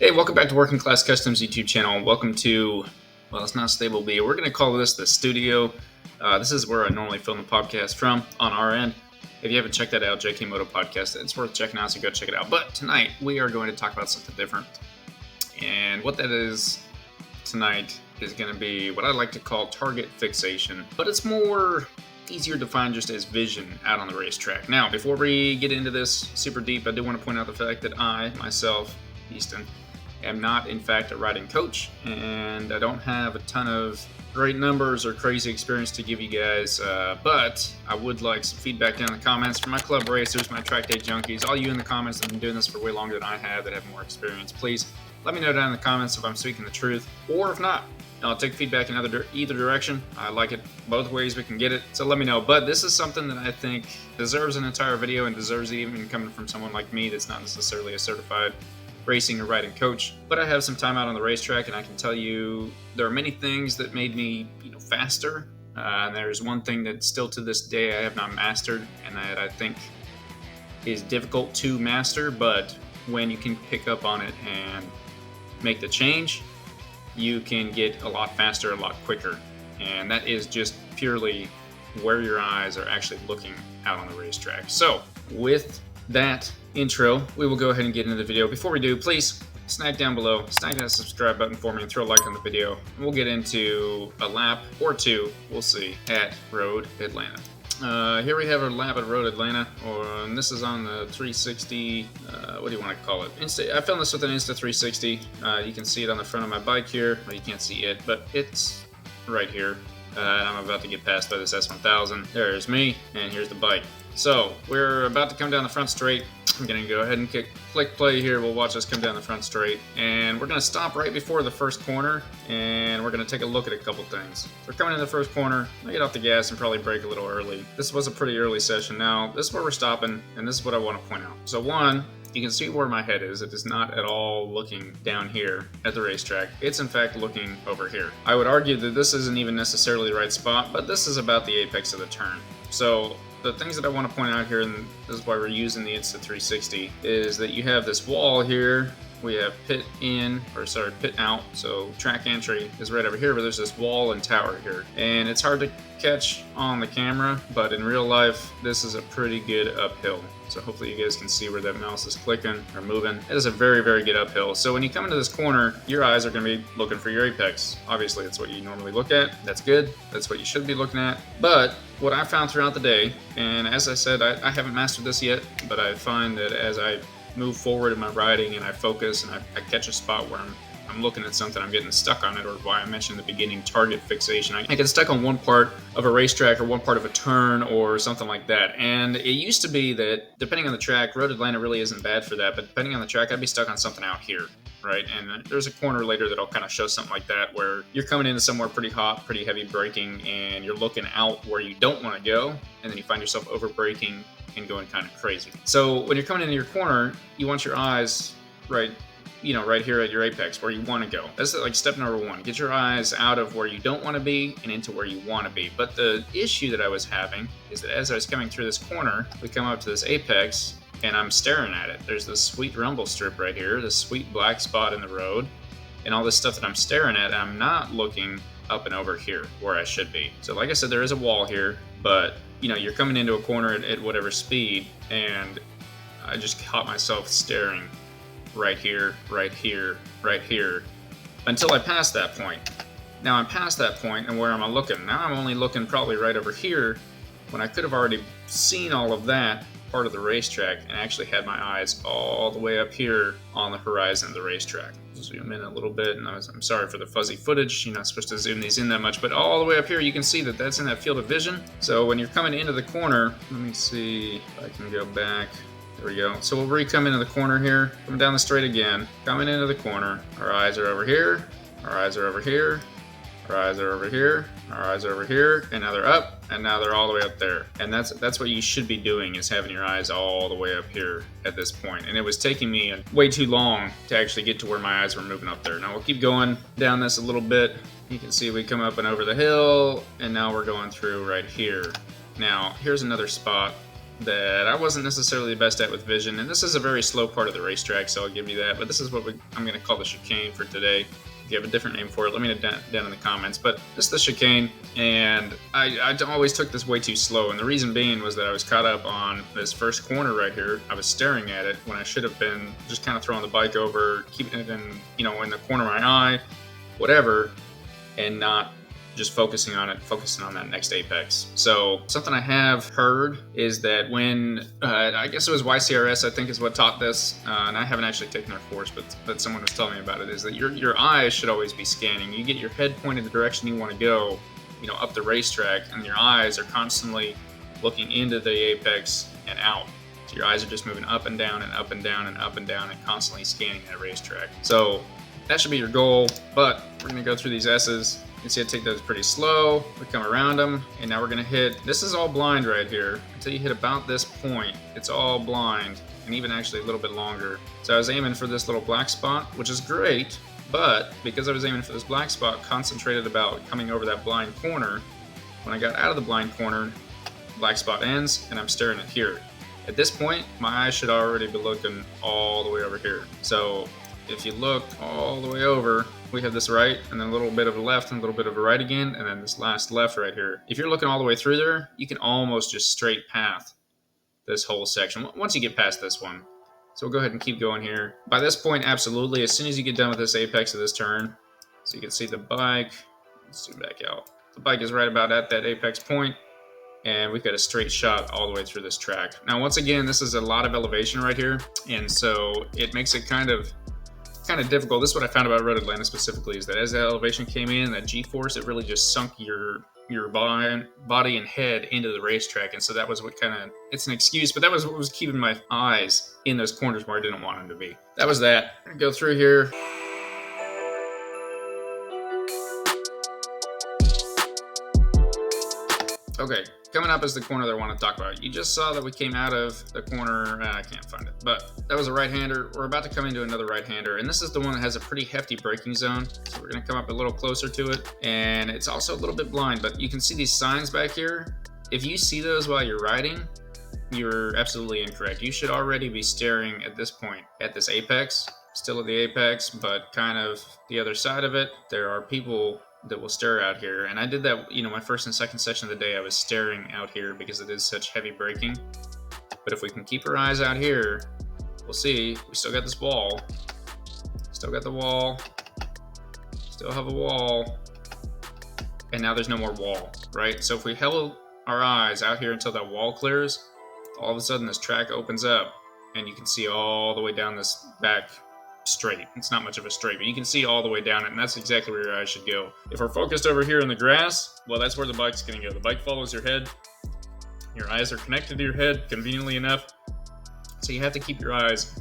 Hey, welcome back to Working Class Customs YouTube channel. Welcome to, well, it's not Stable B. We're going to call this the studio. This is where I normally film the podcast from on our end. If you haven't checked that out, JK Moto Podcast, it's worth checking out, so go check it out. But tonight, we are going to talk about something different. And what that is tonight is going to be what I like to call target fixation. But it's more easier to find just as vision out on the racetrack. Now, before we get into this super deep, I do want to point out the fact that I, myself, Easton, am not in fact a riding coach, and I don't have a ton of great numbers or crazy experience to give you guys, but I would like some feedback down in the comments from my club racers, my track day junkies, all you in the comments that have been doing this for way longer than I have, that have more experience. Please let me know down in the comments if I'm speaking the truth, or if not. I'll take feedback in either direction. I like it both ways we can get it, so let me know. But this is something that I think deserves an entire video, and deserves it even coming from someone like me that's not necessarily a certified racing or riding coach. But I have some time out on the racetrack, and I can tell you there are many things that made me faster. There's one thing that still to this day I have not mastered, and that I think is difficult to master, but when you can pick up on it and make the change, you can get a lot faster, a lot quicker. And that is just purely where your eyes are actually looking out on the racetrack. So with that intro, we will go ahead and get into the video. Before we do, please snag down below, snag that subscribe button for me, and throw a like on the video. And we'll get into a lap or two, we'll see, at Road Atlanta. Here we have our lap at Road Atlanta, and this is on the 360, what do you want to call it? I filmed this with an Insta 360. You can see it on the front of my bike here. Well, you can't see it, but it's right here. And I'm about to get passed by this S1000. There's me, and here's the bike. So we're about to come down the front straight. I'm going to go ahead and click play here. We'll watch us come down the front straight, and we're going to stop right before the first corner, and we're going to take a look at a couple things. So we're coming in the first corner. I get off the gas and probably brake a little early. This was a pretty early session. Now, this is where we're stopping, and this is what I want to point out. So one, you can see where my head is. It is not at all looking down here at the racetrack. It's in fact looking over here. I would argue that this isn't even necessarily the right spot, but this is about the apex of the turn. So the things that I want to point out here, and this is why we're using the Insta 360, is that you have this wall here. We have pit out, so track entry is right over here, but there's this wall and tower here. And it's hard to catch on the camera, but in real life, this is a pretty good uphill. So hopefully you guys can see where that mouse is clicking or moving. It is a very, very good uphill. So when you come into this corner, your eyes are going to be looking for your apex. Obviously, that's what you normally look at. That's good. That's what you should be looking at. But what I found throughout the day, and as I said, I haven't mastered this yet, but I find that as I move forward in my riding and I focus and I catch a spot where I'm looking at something, I'm getting stuck on it, or why I mentioned in the beginning, target fixation. I get stuck on one part of a racetrack or one part of a turn or something like that. And it used to be that, depending on the track, Road Atlanta really isn't bad for that, but depending on the track, I'd be stuck on something out here, right? And there's a corner later that'll kind of show something like that, where you're coming into somewhere pretty hot, pretty heavy braking, and you're looking out where you don't want to go, and then you find yourself over braking and going kind of crazy. So when you're coming into your corner, you want your eyes right here at your apex where you want to go. That's like step number one. Get your eyes out of where you don't want to be and into where you want to be. But the issue that I was having is that as I was coming through this corner, we come up to this apex and I'm staring at it. There's this sweet rumble strip right here, this sweet black spot in the road, and all this stuff that I'm staring at, and I'm not looking up and over here where I should be. So like I said, there is a wall here, but you're coming into a corner at whatever speed, and I just caught myself staring right here, right here, right here, until I passed that point. Now I'm past that point, and where am I looking? Now I'm only looking probably right over here, when I could have already seen all of that part of the racetrack and actually had my eyes all the way up here on the horizon of the racetrack. Zoom in a little bit, and I'm sorry for the fuzzy footage. You're not supposed to zoom these in that much, but all the way up here you can see that that's in that field of vision. So when you're coming into the corner, let me see if I can go back. There we go. So we'll come into the corner here, coming down the straight again, coming into the corner. Our eyes are over here, our eyes are over here, our eyes are over here, our eyes are over here, and now they're up, and now they're all the way up there. And that's what you should be doing, is having your eyes all the way up here at this point. And it was taking me way too long to actually get to where my eyes were moving up there. Now we'll keep going down this a little bit. You can see we come up and over the hill, and now we're going through right here. Now here's another spot that I wasn't necessarily the best at with vision, and this is a very slow part of the racetrack, so I'll give you that. But this is what I'm going to call the chicane for today. If you have a different name for it, let me know down in the comments. But this is the chicane, and I always took this way too slow, and the reason being was that I was caught up on this first corner right here. I was staring at it when I should have been just kind of throwing the bike over, keeping it in the corner of my eye, whatever, and not just focusing on that next apex. So something I have heard is that when I guess it was YCRS, I think is what taught this, and I haven't actually taken their course, but someone was telling me about it, is that your eyes should always be scanning. You get your head pointed the direction you want to go, up the racetrack, and your eyes are constantly looking into the apex and out. So your eyes are just moving up and down and up and down and up and down and constantly scanning that racetrack. So that should be your goal, but we're going to go through these S's. You can see I take those pretty slow. We come around them, and now we're going to hit. This is all blind right here. Until you hit about this point, it's all blind, and even actually a little bit longer. So I was aiming for this little black spot, which is great, but because I was aiming for this black spot, concentrated about coming over that blind corner, when I got out of the blind corner, black spot ends, and I'm staring at here. At this point, my eyes should already be looking all the way over here. So if you look all the way over, we have this right, and then a little bit of a left, and a little bit of a right again, and then this last left right here. If you're looking all the way through there, you can almost just straight path this whole section once you get past this one. So we'll go ahead and keep going here. By this point, absolutely, as soon as you get done with this apex of this turn, so you can see the bike, let's zoom back out. The bike is right about at that apex point, and we've got a straight shot all the way through this track. Now, once again, this is a lot of elevation right here, and so it makes it kind of difficult. This is what I found about Road Atlanta specifically, is that as the elevation came in, that G-force, it really just sunk your body and head into the racetrack. And so that was what it's an excuse, but that was what was keeping my eyes in those corners where I didn't want them to be. That was that. I'm gonna go through here. Okay, coming up is the corner that I want to talk about. You just saw that we came out of the corner. I can't find it, but that was a right-hander. We're about to come into another right-hander, and this is the one that has a pretty hefty braking zone. So we're going to come up a little closer to it, and it's also a little bit blind, but you can see these signs back here. If you see those while you're riding, you're absolutely incorrect. You should already be staring at this point at this apex, still at the apex, but kind of the other side of it. There are people that will stare out here, and I did that, my first and second section of the day, I was staring out here because it is such heavy braking. But if we can keep our eyes out here, we'll see, we still got this wall, still got the wall, still have a wall, and now there's no more wall, right? So if we held our eyes out here until that wall clears, all of a sudden this track opens up, and you can see all the way down this back straight. It's not much of a straight, but you can see all the way down it, and that's exactly where your eyes should go. If we're focused over here in the grass, well, that's where the bike's going to go. The bike follows your head. Your eyes are connected to your head, conveniently enough. So you have to keep your eyes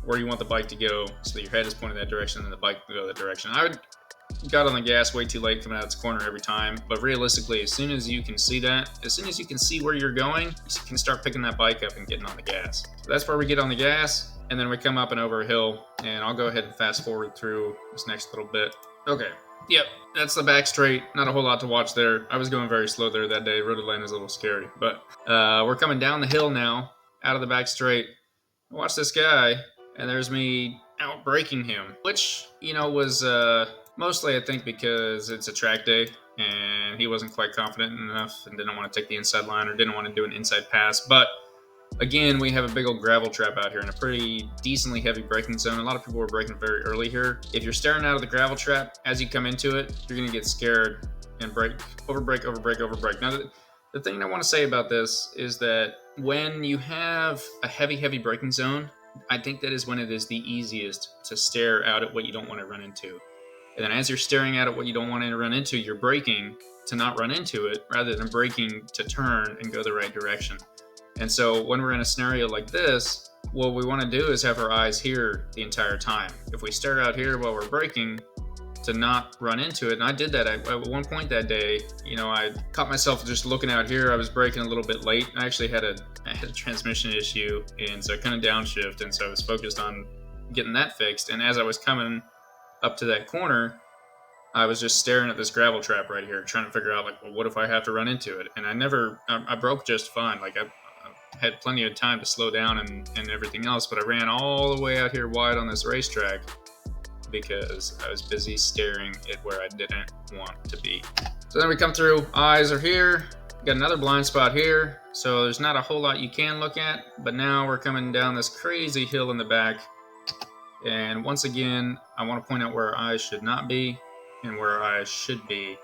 where you want the bike to go, so that your head is pointed that direction and the bike will go that direction. I got on the gas way too late coming out of this corner every time, but realistically, as soon as you can see where you're going, you can start picking that bike up and getting on the gas. So that's where we get on the gas. And then we come up and over a hill, and I'll go ahead and fast forward through this next little bit. Okay, yep, that's the back straight. Not a whole lot to watch there. I was going very slow there that day. Road Atlanta is a little scary, but we're coming down the hill now, out of the back straight. Watch this guy, and there's me out braking him, which, was mostly, I think, because it's a track day, and he wasn't quite confident enough and didn't want to take the inside line or didn't want to do an inside pass, but again, we have a big old gravel trap out here and a pretty decently heavy braking zone. A lot of people were braking very early here. If you're staring out of the gravel trap, as you come into it, you're going to get scared and overbrake. Now, the thing I want to say about this is that when you have a heavy braking zone, I think that is when it is the easiest to stare out at what you don't want to run into. And then as you're staring at what you don't want to run into, you're braking to not run into it rather than braking to turn and go the right direction. And so when we're in a scenario like this, what we want to do is have our eyes here the entire time. If we stare out here while we're braking to not run into it, and I did that at one point that day, I caught myself just looking out here. I was braking a little bit late. I actually had a transmission issue, and so I couldn't downshift, and so I was focused on getting that fixed. And as I was coming up to that corner, I was just staring at this gravel trap right here, trying to figure out, what if I have to run into it? And I broke just fine. had plenty of time to slow down and everything else, but I ran all the way out here wide on this racetrack because I was busy staring at where I didn't want to be. So then we come through, eyes are here, got another blind spot here, so there's not a whole lot you can look at, but now we're coming down this crazy hill in the back, and once again, I want to point out where our eyes should not be and where our eyes should be.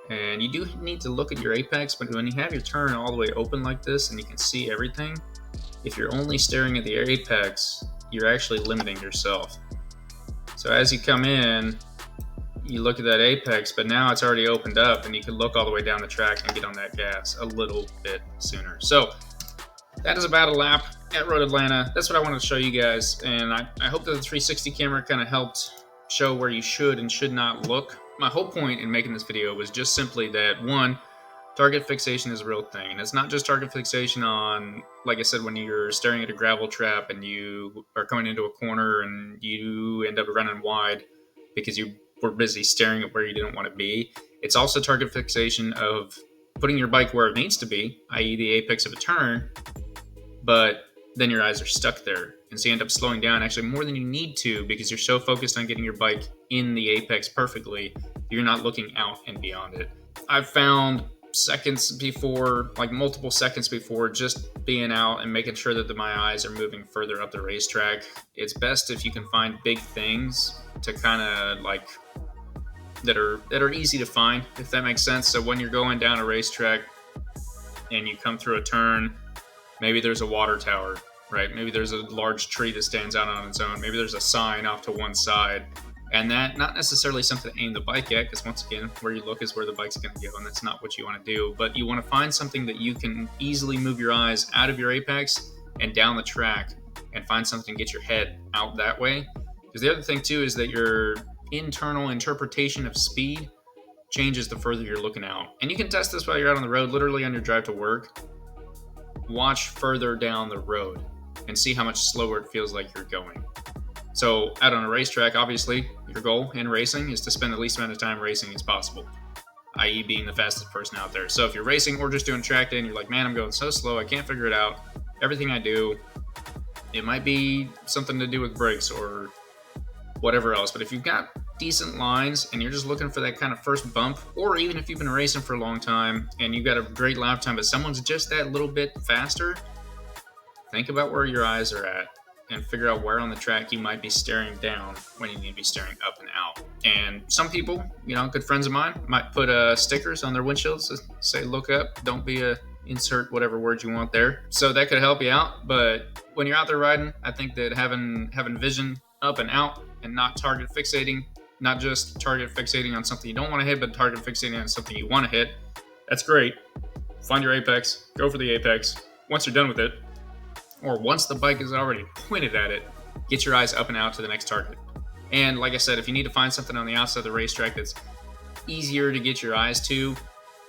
And you do need to look at your apex, but when you have your turn all the way open like this and you can see everything, if you're only staring at the apex, you're actually limiting yourself. So as you come in, you look at that apex, but now it's already opened up and you can look all the way down the track and get on that gas a little bit sooner. So that is about a lap at Road Atlanta. That's what I wanted to show you guys, and I hope that the 360 camera kind of helped show where you should and should not look. My whole point in making this video was just simply that, one, target fixation is a real thing. And it's not just target fixation on, like I said, when you're staring at a gravel trap and you are coming into a corner and you end up running wide because you were busy staring at where you didn't want to be. It's also target fixation of putting your bike where it needs to be, i.e. the apex of a turn, but then your eyes are stuck there. And so you end up slowing down actually more than you need to because you're so focused on getting your bike in the apex perfectly, you're not looking out and beyond it. I've found seconds before, like multiple seconds before, just being out and making sure that my eyes are moving further up the racetrack. It's best if you can find big things to kind of like that are easy to find, if that makes sense. So when you're going down a racetrack and you come through a turn, maybe there's a water tower, right? Maybe there's a large tree that stands out on its own. Maybe there's a sign off to one side. And that, not necessarily something to aim the bike at, because once again, where you look is where the bike's going to go, and that's not what you want to do. But you want to find something that you can easily move your eyes out of your apex and down the track and find something to get your head out that way. Because the other thing, too, is that your internal interpretation of speed changes the further you're looking out. And you can test this while you're out on the road, literally on your drive to work. Watch further down the road and see how much slower it feels like you're going. So out on a racetrack, obviously, your goal in racing is to spend the least amount of time racing as possible, i.e. being the fastest person out there. So if you're racing or just doing track day and you're like, man, I'm going so slow, I can't figure it out. Everything I do, it might be something to do with brakes or whatever else. But if you've got decent lines and you're just looking for that kind of first bump, or even if you've been racing for a long time and you've got a great lap time, but someone's just that little bit faster, think about where your eyes are at and figure out where on the track you might be staring down when you need to be staring up and out. And some people, good friends of mine, might put stickers on their windshields that say, look up, don't be a insert whatever word you want there. So that could help you out. But when you're out there riding, I think that having vision up and out and not target fixating, not just target fixating on something you don't want to hit, but target fixating on something you want to hit, that's great. Find your apex, go for the apex. Once you're done with it, or once the bike is already pointed at it, get your eyes up and out to the next target. And like I said, if you need to find something on the outside of the racetrack that's easier to get your eyes to,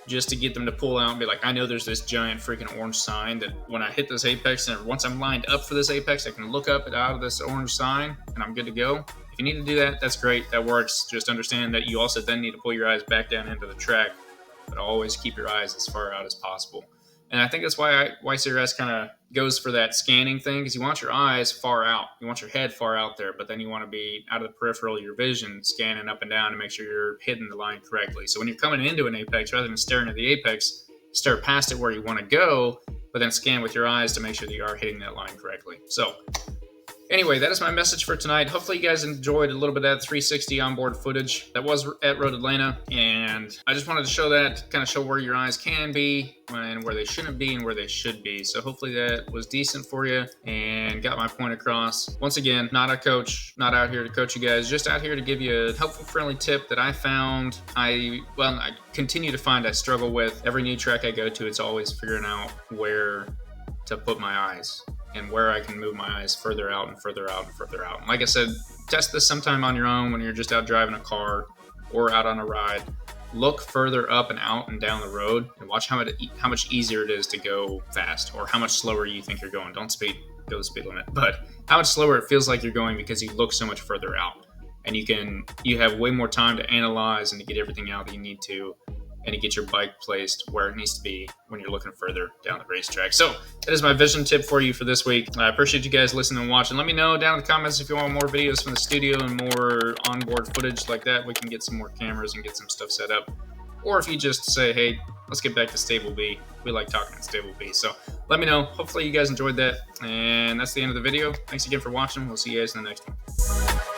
just to get them to pull out and be like, I know there's this giant freaking orange sign that when I hit this apex, and once I'm lined up for this apex, I can look up and out of this orange sign and I'm good to go. If you need to do that, that's great. That works. Just understand that you also then need to pull your eyes back down into the track, but always keep your eyes as far out as possible. And I think that's why YCRS kind of goes for that scanning thing, because you want your eyes far out. You want your head far out there, but then you want to be out of the peripheral of your vision, scanning up and down to make sure you're hitting the line correctly. So when you're coming into an apex, rather than staring at the apex, stare past it where you want to go, but then scan with your eyes to make sure that you are hitting that line correctly. So anyway, that is my message for tonight. Hopefully you guys enjoyed a little bit of that 360 onboard footage that was at Road Atlanta. And I just wanted to show that, kind of show where your eyes can be and where they shouldn't be and where they should be. So hopefully that was decent for you and got my point across. Once again, not a coach, not out here to coach you guys, just out here to give you a helpful, friendly tip that I found I continue to find I struggle with. Every new track I go to, it's always figuring out where to put my eyes and where I can move my eyes further out and further out and further out. And like I said, test this sometime on your own when you're just out driving a car or out on a ride. Look further up and out and down the road and watch how much easier it is to go fast, or how much slower you think you're going. Don't go the speed limit, but how much slower it feels like you're going because you look so much further out. And you have way more time to analyze and to get everything out that you need to and to get your bike placed where it needs to be when you're looking further down the racetrack. So that is my vision tip for you for this week. I appreciate you guys listening and watching. Let me know down in the comments if you want more videos from the studio and more onboard footage like that. We can get some more cameras and get some stuff set up. Or if you just say, hey, let's get back to Stable B. We like talking at Stable B. So let me know. Hopefully you guys enjoyed that. And that's the end of the video. Thanks again for watching. We'll see you guys in the next one.